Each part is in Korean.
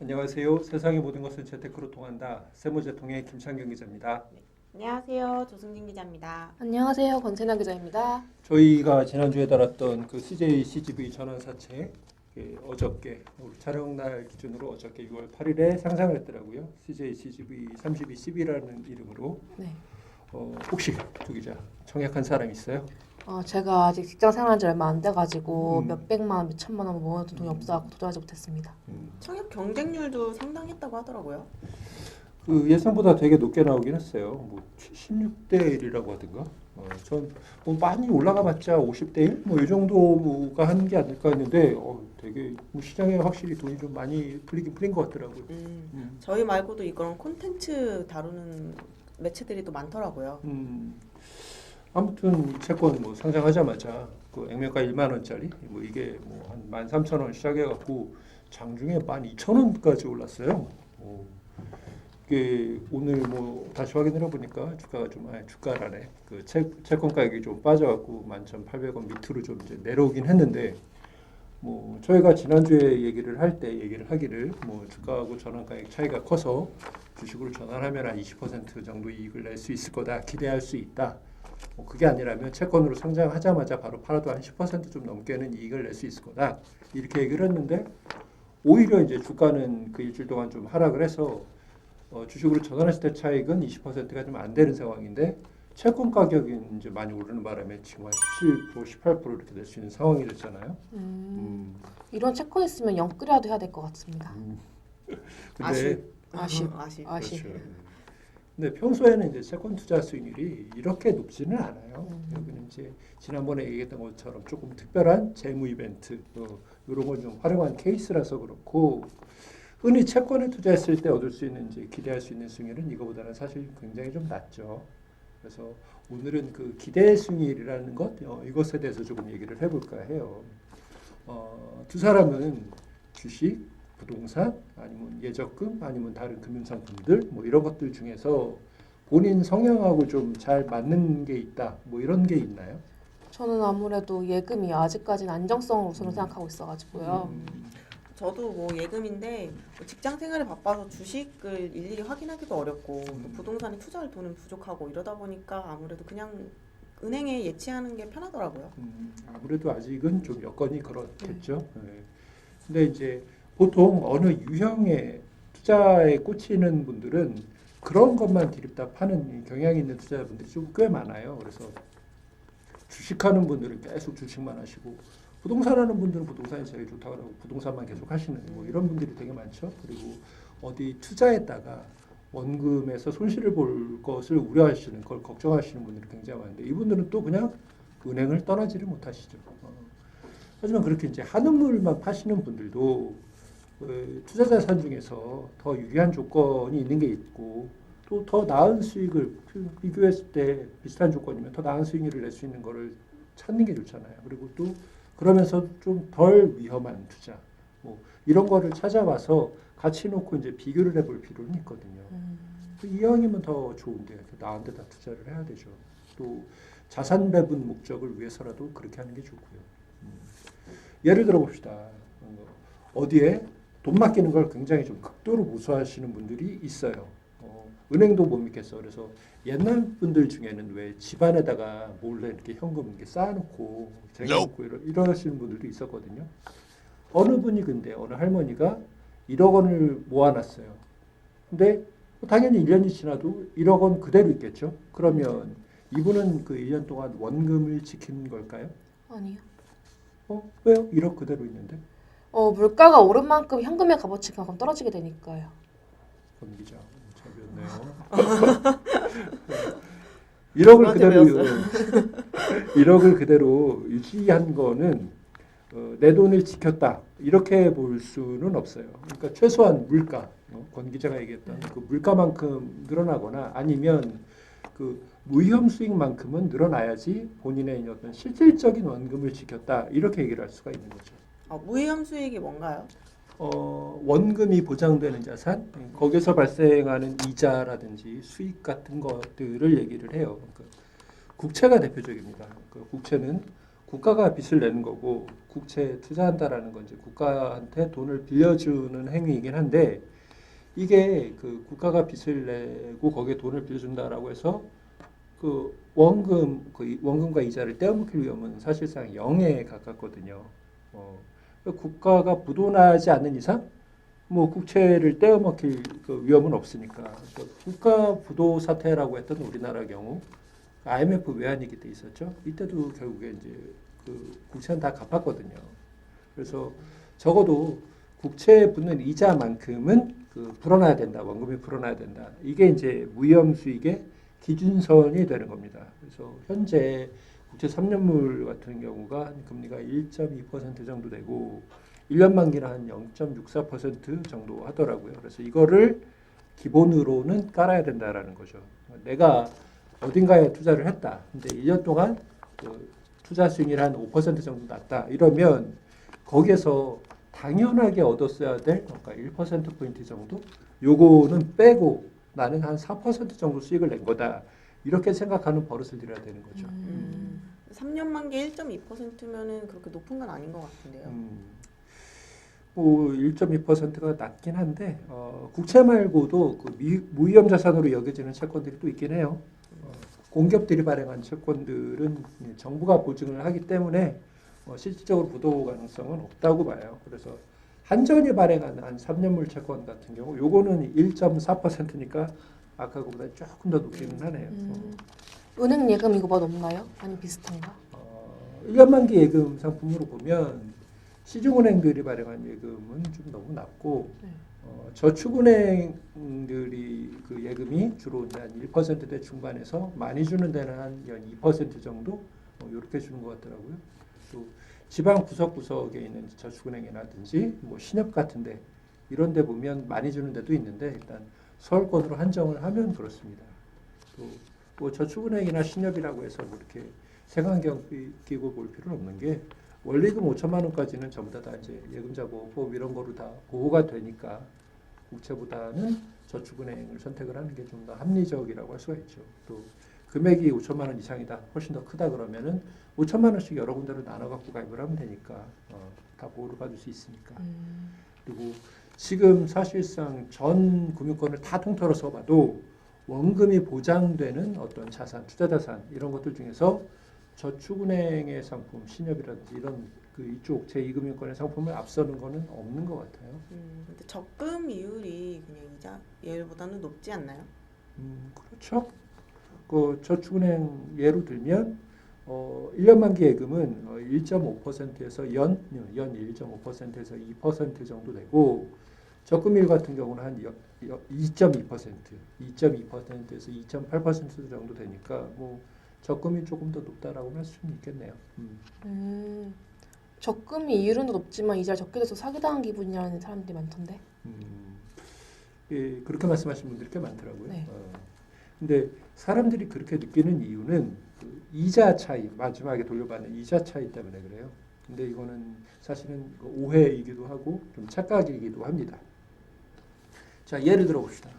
안녕하세요. 세상의 모든 것은 재테크로 통한다. 세무재통의 김창경 기자입니다. 안녕하세요. 조승진 기자입니다. 안녕하세요. 권채나 기자입니다. 저희가 지난주에 다뤘던 그 CJ CGV 전환사채 어저께 우리 촬영 날 기준으로 어저께 6월 8일에 상장을 했더라고요. CJ CGV 3210이라는 이름으로. 네. 혹시 두 기자 청약한 사람 있어요? 제가 아직 직장 생활한 지 얼마 안 돼가지고 음. 몇백만 원, 몇천만 원 모아둔 돈이 없어서 도전하지 못했습니다. 청약 경쟁률도 상당했다고 하더라고요. 그 예상보다 되게 높게 나오긴 했어요. 뭐 76대 1이라고 하던가. 전뭐 많이 올라가봤자 50대 1? 뭐 이 정도가 하는 게 아닐까 했는데 되게 뭐 시장에 확실히 돈이 좀 많이 풀린 것 같더라고요. 저희 말고도 이런 콘텐츠 다루는 매체들이 또 많더라고요. 아무튼 채권 뭐 상장하자마자 그 액면가 1만 원짜리 뭐 이게 뭐 한 13,000원 시작해갖고 장중에 12,000원까지 올랐어요. 이게 오늘 뭐 다시 확인을 해보니까 주가가 좀 주가라네 그 채권 가격이 좀 빠져갖고 11,800원 밑으로 좀 이제 내려오긴 했는데 뭐 저희가 지난주에 얘기를 하기를 뭐 주가하고 전환가액 차이가 커서 주식으로 전환하면 한 20% 정도 이익을 낼 수 있을 거다 기대할 수 있다. 뭐 그게 아니라면 채권으로 상장하자마자 바로 팔아도 한 10%좀 넘게는 이익을 낼 수 있을 거다 이렇게 얘기를 했는데 오히려 이제 주가는 그 일주일 동안 좀 하락을 해서 주식으로 전환했을 때 차익은 20%가 좀 안 되는 상황인데 채권 가격이 이제 많이 오르는 바람에 지금 한 17%, 18% 이렇게 될 수 있는 상황이 됐잖아요. 이런 채권 있으면 영끌이라도 해야 될 것 같습니다. 근데 아쉽. 그렇죠. 근데 평소에는 이제 채권 투자 수익률이 이렇게 높지는 않아요. 여기는 이제 지난번에 얘기했던 것처럼 조금 특별한 재무 이벤트 이런 걸 좀 활용한 케이스라서 그렇고 흔히 채권에 투자했을 때 얻을 수 있는 이제 기대할 수 있는 수익률은 이거보다는 사실 굉장히 좀 낮죠. 그래서 오늘은 그 기대 수익률이라는 것 이것에 대해서 조금 얘기를 해볼까 해요. 두 사람은 주식, 부동산, 아니면 예적금, 아니면 다른 금융상품들 뭐 이런 것들 중에서 본인 성향하고 좀 잘 맞는 게 있다. 뭐 이런 게 있나요? 저는 아무래도 예금이 아직까지는 안정성으로 저는 생각하고 있어가지고요. 저도 뭐 예금인데 직장 생활에 바빠서 주식을 일일이 확인하기도 어렵고 또 부동산에 투자할 돈은 부족하고 이러다 보니까 아무래도 그냥 은행에 예치하는 게 편하더라고요. 아무래도 아직은 좀 여건이 그렇겠죠. 네. 근데 이제 보통 어느 유형의 투자에 꽂히는 분들은 그런 것만 디립다 파는 경향이 있는 투자자분들이 좀 꽤 많아요. 그래서 주식하는 분들은 계속 주식만 하시고 부동산 하는 분들은 부동산이 제일 좋다고 하고 부동산만 계속 하시는 뭐 이런 분들이 되게 많죠. 그리고 어디 투자했다가 원금에서 손실을 볼 것을 우려하시는 걸 걱정하시는 분들이 굉장히 많은데 이분들은 또 그냥 은행을 떠나지를 못하시죠. 하지만 그렇게 이제 한우물만 파시는 분들도 투자 자산 중에서 더 유리한 조건이 있는 게 있고 또 더 나은 수익을 비교했을 때 비슷한 조건이면 더 나은 수익률을 낼 수 있는 거를 찾는 게 좋잖아요. 그리고 또 그러면서 좀 덜 위험한 투자 뭐 이런 거를 찾아와서 같이 놓고 이제 비교를 해볼 필요는 있거든요. 이왕이면 더 좋은데 더 나은 데다 투자를 해야 되죠. 또 자산 배분 목적을 위해서라도 그렇게 하는 게 좋고요. 예를 들어 봅시다. 어디에 돈 맡기는 걸 굉장히 좀 극도로 무서워하시는 분들이 있어요. 은행도 못 믿겠어. 그래서 옛날 분들 중에는 왜 집안에다가 몰래 이렇게 현금 이렇게 쌓아놓고 쟁여놓고 이러시는 분들도 있었거든요. 어느 분이 근데 어느 할머니가 1억 원을 모아놨어요. 근데 당연히 1년이 지나도 1억 원 그대로 있겠죠. 그러면 이분은 그 1년 동안 원금을 지킨 걸까요? 아니요. 왜요? 1억 그대로 있는데? 물가가 오른 만큼 현금의 값어치가 그럼 떨어지게 되니까요. 권 기자 잘 배웠네요. 1억을 그대로 배웠어요. 1억을 그대로 유지한 거는 내 돈을 지켰다 이렇게 볼 수는 없어요. 그러니까 최소한 물가 권 기자가 얘기했던 그 물가만큼 늘어나거나 아니면 그 무위험 수익만큼은 늘어나야지 본인의 어떤 실질적인 원금을 지켰다 이렇게 얘기를 할 수가 있는 거죠. 무위험 수익이 뭔가요? 원금이 보장되는 자산 거기서 발생하는 이자라든지 수익 같은 것들을 얘기를 해요. 그러니까 국채가 대표적입니다. 그 국채는 국가가 빚을 내는 거고 국채에 투자한다라는 건 이제 국가한테 돈을 빌려주는 행위이긴 한데 이게 그 국가가 빚을 내고 거기에 돈을 빌려준다라고 해서 그 원금과 이자를 떼어먹힐 위험은 사실상 0에 가깝거든요. 국가가 부도나지 않는 이상 뭐 국채를 떼어먹힐 그 위험은 없으니까 국가 부도 사태라고 했던 우리나라 경우 IMF 외환위기 때 있었죠. 이때도 결국에 이제 그 국채는 다 갚았거든요. 그래서 적어도 국채에 붙는 이자만큼은 그 불어나야 된다. 원금이 불어나야 된다. 이게 이제 무위험 수익의 기준선이 되는 겁니다. 그래서 현재 국채 3년물 같은 경우가 한 금리가 1.2% 정도 되고 1년 만기는 한 0.64% 정도 하더라고요. 그래서 이거를 기본으로는 깔아야 된다라는 거죠. 내가 어딘가에 투자를 했다. 근데 1년 동안 그 투자 수익률이 한 5% 정도 났다. 이러면 거기에서 당연하게 얻었어야 될 그러니까 1%포인트 정도? 요거는 빼고 나는 한 4% 정도 수익을 낸 거다. 이렇게 생각하는 버릇을 들여야 되는 거죠. 3년 만기 1.2%면은 그렇게 높은 건 아닌 것 같은데요. 뭐 1.2%가 낮긴 한데 국채 말고도 그 무위험 자산으로 여겨지는 채권들이 또 있긴 해요. 공기업들이 발행한 채권들은 정부가 보증을 하기 때문에 실질적으로 부도 가능성은 없다고 봐요. 그래서 한전이 발행한 한 3년물 채권 같은 경우 요거는 1.4%니까 아까 그보다 조금 더 높기는 하네요. 은행 예금 이거보다 높나요? 아니 비슷한가? 1년 만기 예금 상품으로 보면 시중은행들이 발행한 예금은 좀 너무 낮고 네. 저축은행들이 그 예금이 주로 이제 한 1%대 중반에서 많이 주는 데는 한 2% 정도 이렇게 주는 것 같더라고요. 또 지방 구석구석에 있는 저축은행이라든지 뭐 신협 같은데 이런 데 보면 많이 주는 데도 있는데 일단 서울권으로 한정을 하면 그렇습니다. 또 뭐 저축은행이나 신협이라고 해서 뭐 이렇게 색안경 끼고 볼 필요는 없는 게 원리금 5천만 원까지는 전부 다 이제 예금자 보호법 이런 거로 다 보호가 되니까 국채보다는 저축은행을 선택을 하는 게 좀 더 합리적이라고 할 수가 있죠. 또 금액이 5천만 원 이상이다, 훨씬 더 크다 그러면은 5천만 원씩 여러 군데로 나눠 갖고 가입을 하면 되니까 다 보호를 받을 수 있으니까. 그리고 지금 사실상 전 금융권을 다 통틀어 써봐도 원금이 보장되는 어떤 자산, 투자 자산 이런 것들 중에서 저축은행의 상품, 신협이라든지 이런 그 이쪽 제2금융권의 상품을 앞서는 거는 없는 것 같아요. 근데 적금 이율이 그냥 이자 예율보다는 높지 않나요? 그렇죠. 그 저축은행 예로 들면 1년 만기 예금은 1.5%에서 연 1.5%에서 2% 정도 되고 적금일 같은 경우는 한 2.2%에서 2.8% 정도 되니까 뭐 적금이 조금 더 높다라고 할 수는 있겠네요. 적금이 이율은 높지만 이자를 적게 돼서 사기당한 기분이라는 사람들이 많던데. 예, 그렇게 말씀하시는 분들이 꽤 많더라고요. 네. 근데 사람들이 그렇게 느끼는 이유는 그 이자 차이, 마지막에 돌려받는 이자 차이 때문에 그래요. 근데 이거는 사실은 오해이기도 하고 좀 착각이기도 합니다. 자, 예를 들어 봅시다.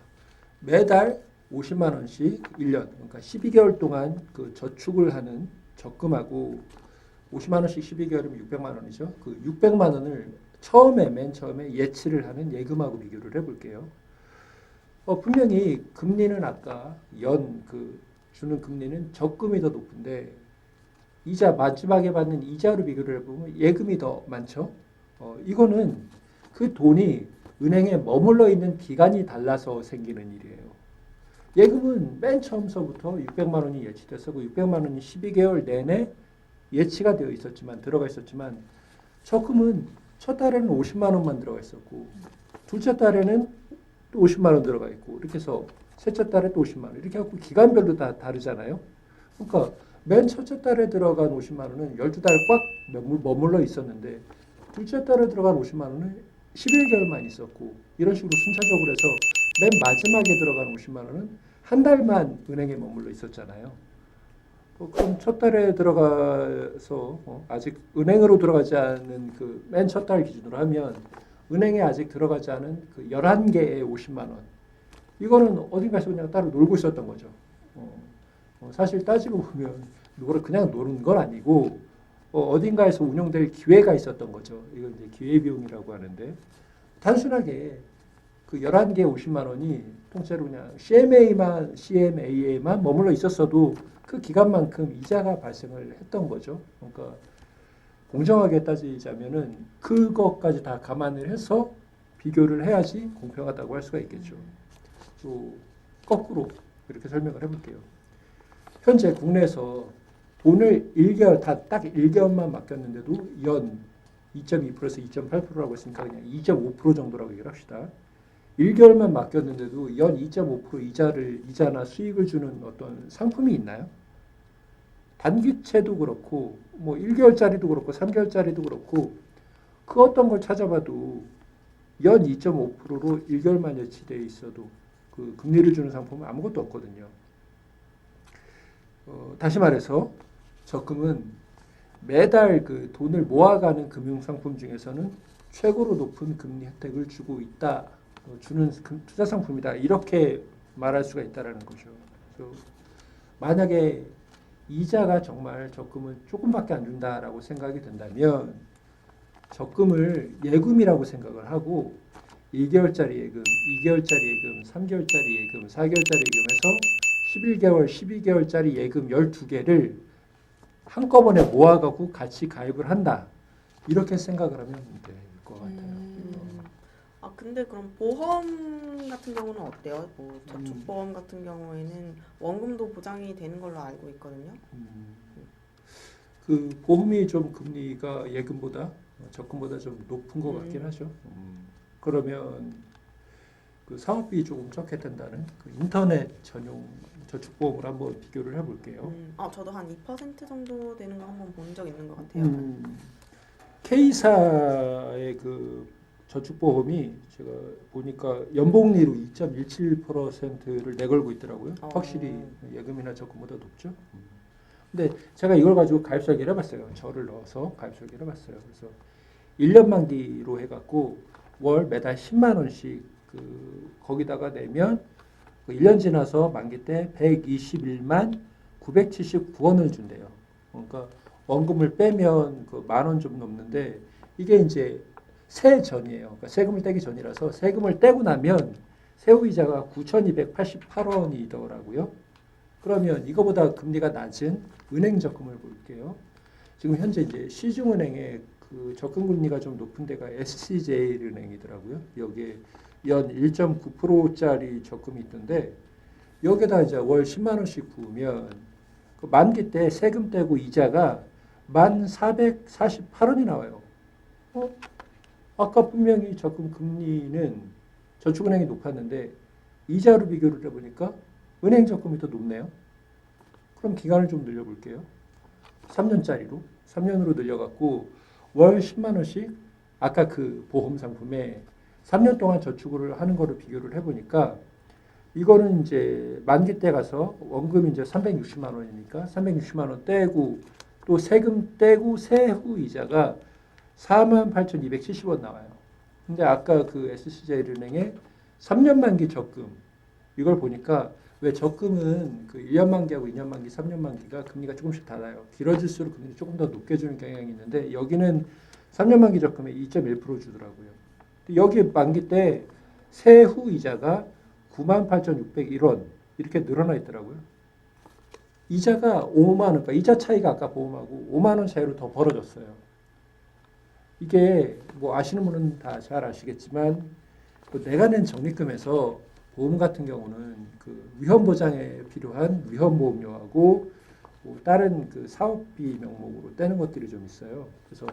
매달 50만 원씩 1년, 그러니까 12개월 동안 그 저축을 하는 적금하고 50만 원씩 12개월이면 600만 원이죠. 그 600만 원을 맨 처음에 예치를 하는 예금하고 비교를 해볼게요. 분명히 금리는 아까 주는 금리는 적금이 더 높은데 이자 마지막에 받는 이자로 비교를 해보면 예금이 더 많죠. 이거는 그 돈이 은행에 머물러 있는 기간이 달라서 생기는 일이에요. 예금은 맨 처음서부터 600만 원이 예치돼서 그 600만 원이 12개월 내내 예치가 되어 있었지만 들어가 있었지만 적금은 첫 달에는 50만 원만 들어가 있었고 둘째 달에는 또 50만 원 들어가 있고 이렇게 해서 셋째 달에 또 50만 원 이렇게 하고 기간별로 다 다르잖아요. 그러니까 맨 첫째 달에 들어간 50만 원은 12달 꽉 머물러 있었는데 둘째 달에 들어간 50만 원은 11개월만 있었고 이런 식으로 순차적으로 해서 맨 마지막에 들어간 50만 원은 한 달만 은행에 머물러 있었잖아요. 그럼 첫 달에 들어가서 아직 은행으로 들어가지 않은 그 맨 첫 달 기준으로 하면 은행에 아직 들어가지 않은 그 11개의 50만 원 이거는 어딘가에서 그냥 따로 놀고 있었던 거죠. 사실 따지고 보면 그냥 노는 건 아니고 어딘가에서 운용될 기회가 있었던 거죠. 이건 이제 기회비용이라고 하는데 단순하게 그 11개 50만 원이 통째로 그냥 CMA에만 머물러 있었어도 그 기간만큼 이자가 발생을 했던 거죠. 그러니까 공정하게 따지자면은 그것까지 다 감안을 해서 비교를 해야지 공평하다고 할 수가 있겠죠. 또 거꾸로 이렇게 설명을 해볼게요. 현재 국내에서 돈을 1개월 딱 1개월만 맡겼는데도 연 2.2%에서 2.8%라고 했으니까 그냥 2.5% 정도라고 얘기를 합시다. 1개월만 맡겼는데도 연 2.5% 이자나 수익을 주는 어떤 상품이 있나요? 단기채도 그렇고 뭐 1개월짜리도 그렇고 3개월짜리도 그렇고 그 어떤 걸 찾아봐도 연 2.5%로 1개월만 예치돼 있어도 그 금리를 주는 상품은 아무것도 없거든요. 다시 말해서 적금은 매달 그 돈을 모아가는 금융상품 중에서는 최고로 높은 금리 혜택을 주고 있다, 주는 투자 상품이다 이렇게 말할 수가 있다라는 거죠. 그래서 만약에 이자가 정말 적금은 조금밖에 안 준다라고 생각이 된다면 적금을 예금이라고 생각을 하고 1개월짜리 예금, 2개월짜리 예금, 3개월짜리 예금, 4개월짜리 예금에서 11개월, 12개월짜리 예금 12개를 한꺼번에 모아가고 같이 가입을 한다. 이렇게 생각을 하면 될 것 같아요. 아 근데 그럼 보험 같은 경우는 어때요? 뭐 저축보험 같은 경우에는 원금도 보장이 되는 걸로 알고 있거든요. 그 보험이 좀 금리가 예금보다 적금보다 좀 높은 것 같긴 하죠. 그러면 그 사업비 조금 적게 든다는 그 인터넷 전용 저축보험을 한번 비교를 해볼게요. 저도 한 2% 정도 되는 거 한번 본 적 있는 것 같아요. K사의 그 저축보험이 제가 보니까 연복리로 2.17%를 내걸고 있더라고요. 확실히 예금이나 적금보다 높죠. 근데 제가 이걸 가지고 가입 설계를 해봤어요. 저를 넣어서 가입 설계를 해봤어요. 그래서 1년 만기로 해갖고 월 매달 10만 원씩 그 거기다가 내면 그 1년 지나서 만기 때 121만 979원을 준대요. 그러니까 원금을 빼면 그 만 원 좀 넘는데 이게 이제 세 전이에요. 그러니까 세금을 떼기 전이라서 세금을 떼고 나면 세후이자가 9,288원이더라고요. 그러면 이거보다 금리가 낮은 은행 적금을 볼게요. 지금 현재 이제 시중은행의 그 적금 금리가 좀 높은 데가 SC제일은행이더라고요. 여기에 연 1.9%짜리 적금이 있던데 여기에다 이제 월 10만 원씩 부으면 그 만기 때 세금 떼고 이자가 1,448원이 나와요. 아까 분명히 적금 금리는 저축은행이 높았는데 이자로 비교를 해보니까 은행 적금이 더 높네요. 그럼 기간을 좀 늘려볼게요. 3년짜리로 3년으로 늘려갖고 월 10만 원씩 아까 그 보험 상품에 3년 동안 저축을 하는 거를 비교를 해보니까 이거는 이제 만기 때 가서 원금이 이제 360만 원이니까 360만 원 떼고 또 세금 떼고 세후 이자가 48,270원 나와요. 근데 아까 그 SC제일은행의 3년 만기 적금 이걸 보니까 왜 적금은 그 1년 만기하고 2년 만기, 3년 만기가 금리가 조금씩 달라요. 길어질수록 금리를 조금 더 높게 주는 경향이 있는데 여기는 3년 만기 적금에 2.1% 주더라고요. 여기 만기 때 세후 이자가 98,601원 이렇게 늘어나 있더라고요. 이자가 5만 원, 그러니까 이자 차이가 아까 보험하고 5만 원 차이로 더 벌어졌어요. 이게 뭐 아시는 분은 다 잘 아시겠지만 내가 낸 적립금에서 보험 같은 경우는 그 위험 보장에 필요한 위험 보험료하고 뭐 다른 그 사업비 명목으로 떼는 것들이 좀 있어요. 그래서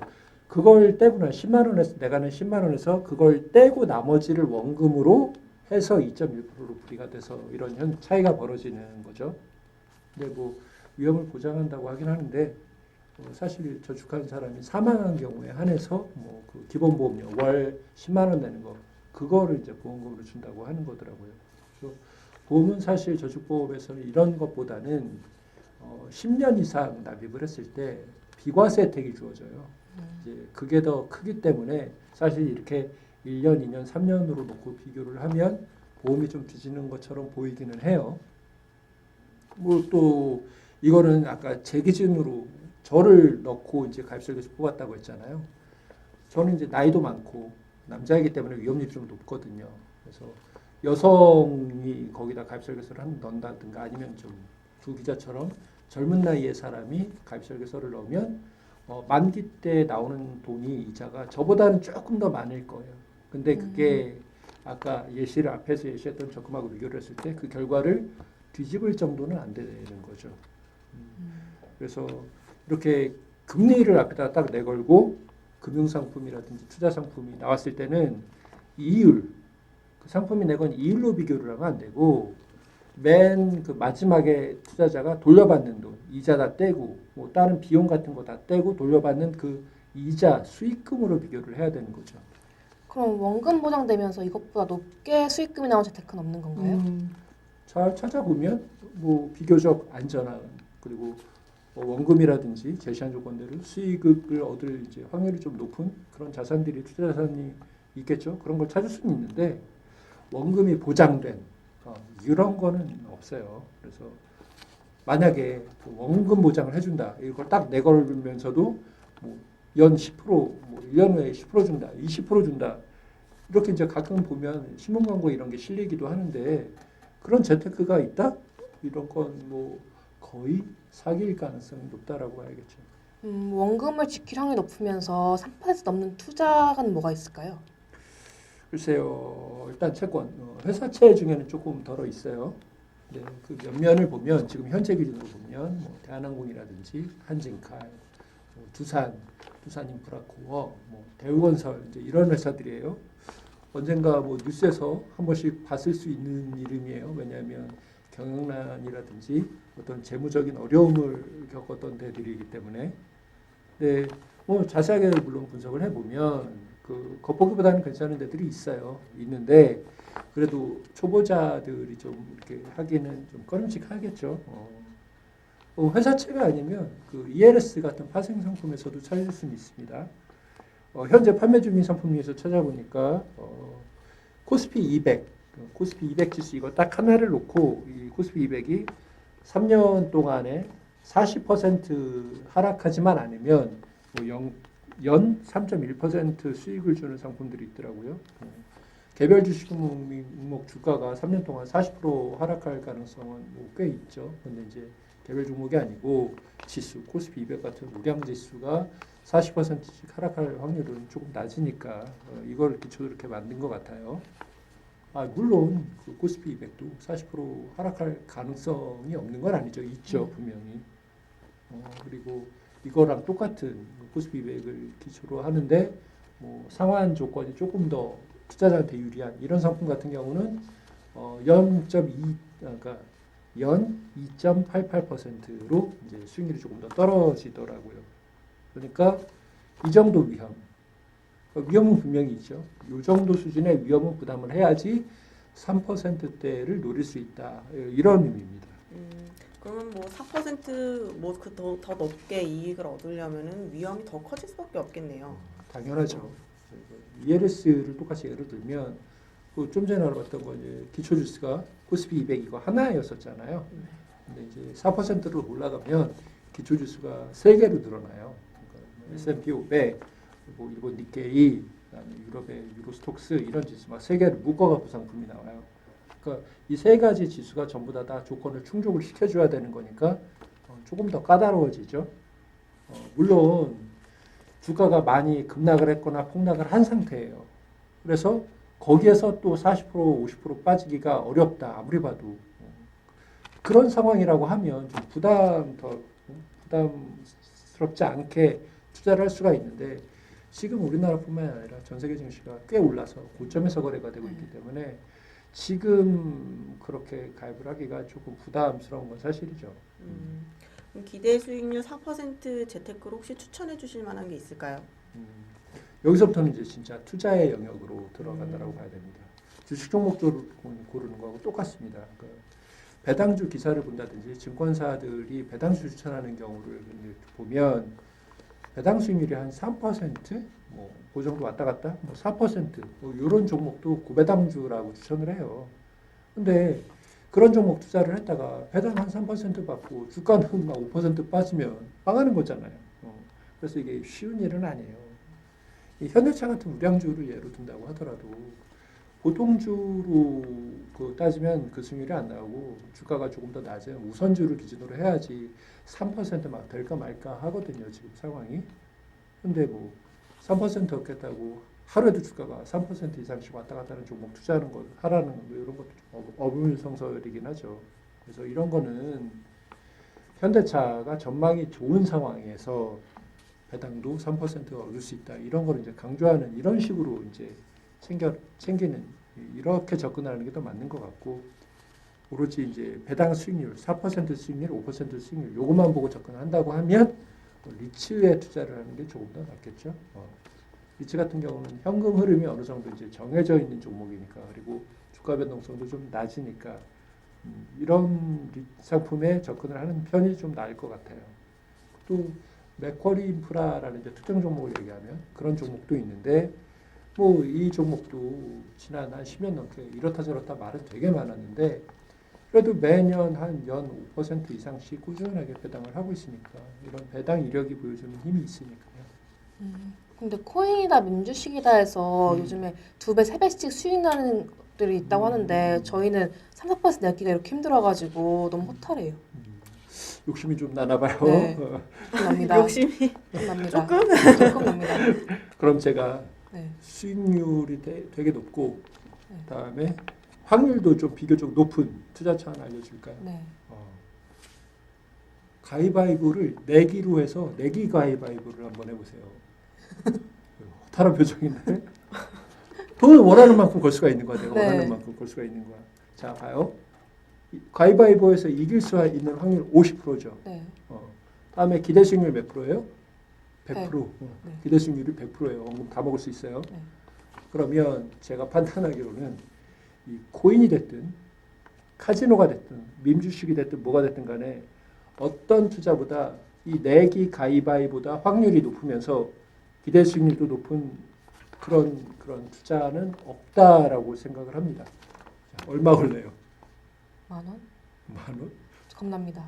그걸 떼고 난 10만 원에서 내가 낸 10만 원에서 그걸 떼고 나머지를 원금으로 해서 2.1%로 불이가 돼서 이런 현 차이가 벌어지는 거죠. 근데 뭐 위험을 보장한다고 하긴 하는데 사실 저축한 사람이 사망한 경우에 한해서 뭐 그 기본 보험료 월 10만 원 내는 거 그거를 이제 보험금으로 준다고 하는 거더라고요. 그래서 보험은 사실 저축보험에서는 이런 것보다는 10년 이상 납입을 했을 때 비과세 혜택이 주어져요. 이제 그게 더 크기 때문에 사실 이렇게 1년, 2년, 3년으로 놓고 비교를 하면 보험이 좀 뒤지는 것처럼 보이기는 해요. 뭐 또 이거는 아까 제 기준으로 저를 넣고 이제 가입설계소 뽑았다고 했잖아요. 저는 이제 나이도 많고 남자이기 때문에 위험률이 좀 높거든요. 그래서 여성이 거기다 가입설계소를 넣는다든가 아니면 좀 두 기자처럼 젊은 나이의 사람이 가입설계소를 넣으면 만기 때 나오는 돈이 이자가 저보다는 조금 더 많을 거예요. 근데 그게 아까 예시를 앞에서 예시했던 적금하고 비교를 했을 때 그 결과를 뒤집을 정도는 안 되는 거죠. 그래서 이렇게 금리를 앞에다 딱 내걸고 금융상품이라든지 투자상품이 나왔을 때는 이율, 그 상품이 내건 이율로 비교를 하면 안 되고 맨 그 마지막에 투자자가 돌려받는 돈, 이자 다 떼고 뭐 다른 비용 같은 거 다 떼고 돌려받는 그 이자 수익금으로 비교를 해야 되는 거죠. 그럼 원금 보장되면서 이것보다 높게 수익금이 나온 재테크는 없는 건가요? 잘 찾아보면 뭐 비교적 안전한 그리고 원금이라든지 제시한 조건대로 수익을 얻을 이제 확률이 좀 높은 그런 자산들이 투자 자산이 있겠죠. 그런 걸 찾을 수는 있는데 원금이 보장된 이런 거는 없어요. 그래서 만약에 그 원금 보장을 해준다 이걸 딱 내걸면서도 뭐 연 10%, 뭐 1년 후에 10% 준다, 20% 준다 이렇게 이제 가끔 보면 신문 광고 이런 게 실리기도 하는데 그런 재테크가 있다? 이런 건 뭐 거의 사기일 가능성이 높다라고 봐야겠죠. 원금을 지킬 확률이 높으면서 3% 넘는 투자는 뭐가 있을까요? 글쎄요, 일단 채권, 회사채 중에는 조금 덜어 있어요. 네, 그 몇면을 보면 지금 현재 기준으로 보면 뭐 대한항공이라든지 한진칼, 뭐 두산인프라코어, 뭐 대우건설 이제 이런 회사들이에요. 언젠가 뭐 뉴스에서 한 번씩 봤을 수 있는 이름이에요. 왜냐하면 경영난이라든지 어떤 재무적인 어려움을 겪었던 데들이기 때문에. 네, 뭐 자세하게 물론 분석을 해보면 그 겉보기보다는 괜찮은 데들이 있는데 그래도 초보자들이 좀 이렇게 하기는 좀 꺼림칙하겠죠. 회사채가 아니면 그 ELS 같은 파생 상품에서도 찾을 수는 있습니다. 현재 판매 중인 상품 중에서 찾아보니까 코스피 200, 코스피 200 지수 이거 딱 하나를 놓고 이 코스피 200이 3년 동안에 40% 하락하지만 않으면 뭐 연 3.1% 수익을 주는 상품들이 있더라고요. 개별 주식 종목 주가가 3년 동안 40% 하락할 가능성은 뭐꽤 있죠. 근데 이제 개별 종목이 아니고 지수, 코스피 200 같은 우량 지수가 40%씩 하락할 확률은 조금 낮으니까 이걸 기초로 이렇게 만든 것 같아요. 물론 그 코스피 200도 40% 하락할 가능성이 없는 건 아니죠. 있죠, 분명히. 그리고 이거랑 똑같은 코스피 200을 기초로 하는데 뭐 상환 조건이 조금 더 투자자한테 유리한 이런 상품 같은 경우는 그러니까 연 2.88%로 이제 수익률이 조금 더 떨어지더라고요. 그러니까 이 정도 위험은 분명히 있죠. 이 정도 수준의 위험은 부담을 해야지 3%대를 노릴 수 있다. 이런 의미입니다. 그러면 뭐 4%더 높게 이익을 얻으려면은 위험이 더 커질 수밖에 없겠네요. 당연하죠. ELS를 똑같이 예를 들면 좀 전에 알아봤던 거 이제 기초 지수가 코스피 200 이거 하나였었잖아요. 근데 이제 4%로 올라가면 기초 지수가 3개로 늘어나요. 그러니까 S&P 500, 그리고 일본 니케이, 그다음에 유럽의 유로스톡스 이런 지수 막 3개를 묶어갖고 상품이 나와요. 그러니까 이 3가지 지수가 전부 다 조건을 충족을 시켜줘야 되는 거니까 조금 더 까다로워지죠. 물론 주가가 많이 급락을 했거나 폭락을 한 상태예요. 그래서 거기에서 또 40%, 50% 빠지기가 어렵다. 아무리 봐도. 그런 상황이라고 하면 좀 부담스럽지 않게 투자를 할 수가 있는데 지금 우리나라뿐만 아니라 전 세계 증시가 꽤 올라서 고점에서 거래가 되고 있기 때문에 지금 그렇게 가입을 하기가 조금 부담스러운 건 사실이죠. 그럼 기대 수익률 4% 재테크로 혹시 추천해 주실 만한 게 있을까요? 여기서부터는 이제 진짜 투자의 영역으로 들어간다라고 봐야 됩니다. 주식 종목들을 고르는 거하고 똑같습니다. 그러니까 배당주 기사를 본다든지 증권사들이 배당주 추천하는 경우를 보면 배당 수익률이 한 3%, 그 정도 왔다 갔다, 4%, 이런 종목도 고배당주라고 추천을 해요. 근데 그런 종목 투자를 했다가 배당 한 3% 받고 주가는 막 5% 빠지면 망하는 거잖아요. 그래서 이게 쉬운 일은 아니에요. 이 현대차 같은 우량주를 예로 든다고 하더라도 보통주로 따지면 그 수익률이 안 나오고 주가가 조금 더 낮은 우선주를 기준으로 해야지 3%막 될까 말까 하거든요. 지금 상황이. 근데 뭐 3% 얻겠다고 하루에도 주가가 3% 이상씩 왔다 갔다 하는 종목 투자하는 거 하라는 거 이런 것도 좀 어불성설이긴 하죠. 그래서 이런 거는 현대차가 전망이 좋은 상황에서 배당도 3% 얻을 수 있다. 이런 걸 이제 강조하는 이런 식으로 이제 챙기는 이렇게 접근하는 게 더 맞는 것 같고 오로지 이제 배당 수익률 4% 수익률, 5% 수익률 요것만 보고 접근한다고 하면 리츠에 투자를 하는 게 조금 더 낫겠죠. 리츠 같은 경우는 현금 흐름이 어느 정도 이제 정해져 있는 종목이니까 그리고 주가 변동성도 좀 낮으니까 이런 상품에 접근을 하는 편이 좀 나을 것 같아요. 또 맥쿼리 인프라라는 이제 특정 종목을 얘기하면 그런 종목도 있는데 뭐 이 종목도 지난 한 10년 넘게 이렇다 저렇다 말은 되게 많았는데 그래도 매년 한 연 5% 이상씩 꾸준하게 배당을 하고 있으니까 이런 배당 이력이 보여주는 힘이 있으니까요. 근데 코인이다 민주식이다 해서 요즘에 2배, 3배씩 수익 나는 것들이 있다고 하는데 저희는 3, 4% 내기가 이렇게 힘들어가지고 너무 허탈해요. 욕심이 좀 나나 봐요. 네. 좀 납니다. 욕심이 좀 납니다. 조금? 조금 납니다. 그럼 제가 네. 수익률이 되게 높고 네. 그다음에 확률도 좀 비교적 높은 투자처 하나 알려줄까요? 네. 가위바위보를 내기로 해서 내기 가위바위보를 한번 해보세요. 허탈한 표정인데 돈을 원하는 만큼 걸 수가 있는 거야. 내가 네. 원하는 만큼 걸 수가 있는 거야. 자 봐요. 가위바위보에서 이길 수 있는 확률 50%죠. 네. 다음에 기대 수익률 몇 프로예요? 100%. 네. 기대 수익률이 100%예요. 다 먹을 수 있어요. 네. 그러면 제가 판단하기로는 이 코인이 됐든 카지노가 됐든 민주식이 됐든 뭐가 됐든 간에 어떤 투자보다 이 내기 가위바위보다 확률이 높으면서 기대 수익률도 높은 그런 투자는 없다라고 생각을 합니다. 자, 얼마 걸려요? 10,000원? 만 원? 겁납니다.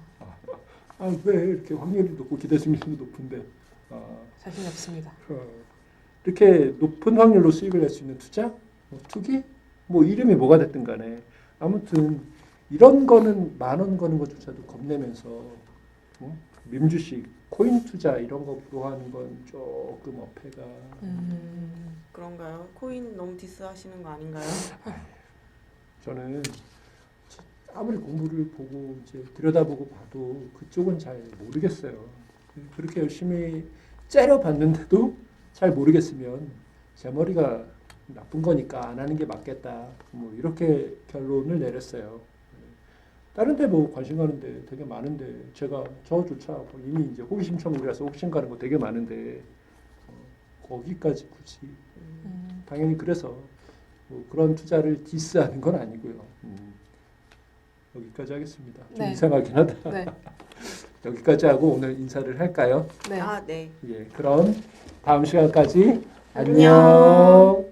왜 이렇게 확률이 높고 기대 수익률도 높은데? 자신이 없습니다. 이렇게 높은 확률로 수익을 낼 수 있는 투자, 투기, 뭐 이름이 뭐가 됐든 간에 아무튼 이런 거는 10,000원 거는 것조차도 겁내면서 민주식, 코인 투자 이런 거 부러워하는 건 조금 어폐가 그런가요? 코인 너무 디스하시는 거 아닌가요? 저는 아무리 공부를 보고 이제 들여다보고 봐도 그쪽은 잘 모르겠어요. 그렇게 열심히 째려봤는데도 잘 모르겠으면 제 머리가 나쁜 거니까 안 하는 게 맞겠다. 뭐 이렇게 결론을 내렸어요. 다른 데 뭐 관심 가는데 되게 많은데 제가 저조차 뭐 이미 이제 호기심 천국이라서 호기심 가는 거 되게 많은데 거기까지 굳이 당연히 그래서 뭐 그런 투자를 디스하는 건 아니고요. 여기까지 하겠습니다. 좀 네. 이상하긴 하다. 네. 여기까지 하고 오늘 인사를 할까요? 네. 네. 예, 그럼 다음 시간까지 안녕. 안녕.